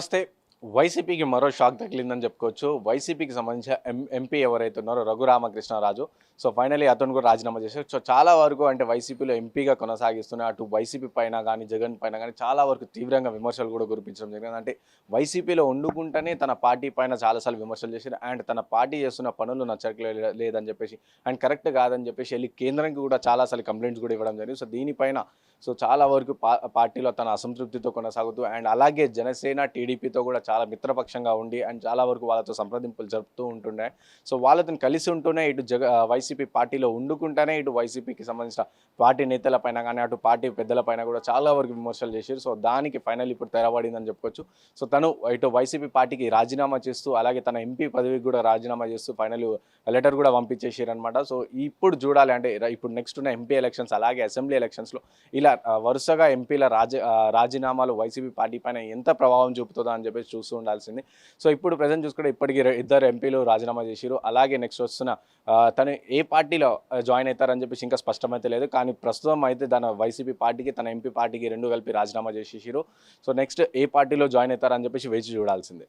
నమస్తే. వైసీపీకి మరో షాక్ తగిలిందని చెప్పుకోవచ్చు. వైసీపీకి సంబంధించిన ఎంపీ ఎవరైతే ఉన్నారో రఘురామకృష్ణరాజు. సో, ఫైనల్లీ అతను కూడా రాజీనామా చేశారు. సో, చాలా వరకు అంటే వైసీపీలో ఎంపీగా కొనసాగిస్తున్న అటు వైసీపీ పైన గానీ, జగన్ పైన గానీ చాలా వరకు తీవ్రంగా విమర్శలు కూడా కురిపించడం జరిగింది. అంటే వైసీపీలో ఉండుకుంటూనే తన పార్టీ పైన చాలా సార్లు విమర్శలు చేశారు. అండ్ తన పార్టీ చేస్తున్న పనులు లేదని చెప్పేసి అండ్ కరెక్ట్ కాదని చెప్పేసి ఎళ్లి కేంద్రానికి కూడా చాలా సార్లు కంప్లెయింట్స్ కూడా ఇవ్వడం జరిగింది. సో, దీనిపైన చాలా వరకు పార్టీలో తన అసంతృప్తితో కొనసాగుతూ అండ్ అలాగే జనసేన, టీడీపీతో కూడా చాలా మిత్రపక్షంగా ఉండి అండ్ చాలా వరకు వాళ్ళతో సంప్రదింపులు జరుపుతూ ఉంటుండే. సో, వాళ్ళతోని కలిసి ఉంటూనే ఇటు వైసీపీ పార్టీలో ఉండుకుంటూనే ఇటు వైసీపీకి సంబంధించిన పార్టీ నేతల పైన కానీ, అటు పార్టీ పెద్దల పైన కూడా చాలా వరకు విమర్శలు చేశారు. సో, దానికి ఫైనల్ ఇప్పుడు తెరపడిందని చెప్పుకోవచ్చు. సో, తను ఇటు వైసీపీ పార్టీకి రాజీనామా చేస్తూ అలాగే తన ఎంపీ పదవికి కూడా రాజీనామా చేస్తూ ఫైనల్ లెటర్ కూడా పంపించేసారనమాట. సో, ఇప్పుడు చూడాలి అంటే ఇప్పుడు నెక్స్ట్ ఉన్న ఎంపీ ఎలక్షన్స్ అలాగే అసెంబ్లీ ఎలక్షన్స్‌లో ఇలా వరుసగా ఎంపీల రాజీనామాలు వైసీపీ పార్టీ పైన ఎంత ప్రభావం చూపుతుందో అని చెప్పేసి చూస్తూ ఉండాల్సింది. సో, ఇప్పుడు ప్రెజెంట్ చూసుకుంటే ఇప్పటికి ఇద్దరు ఎంపీలు రాజీనామా చేసిర్రు. అలాగే నెక్స్ట్ వస్తున్న తను ఏ పార్టీలో జాయిన్ అవుతారని చెప్పేసి ఇంకా స్పష్టమైతే లేదు. కానీ ప్రస్తుతం అయితే తన వైసీపీ పార్టీకి, తన ఎంపీ పార్టీకి 2 కలిపి రాజీనామా చేసేసిర్రు. సో, నెక్స్ట్ ఏ పార్టీలో జాయిన్ అవుతారని చెప్పేసి వేచి చూడాల్సిందే.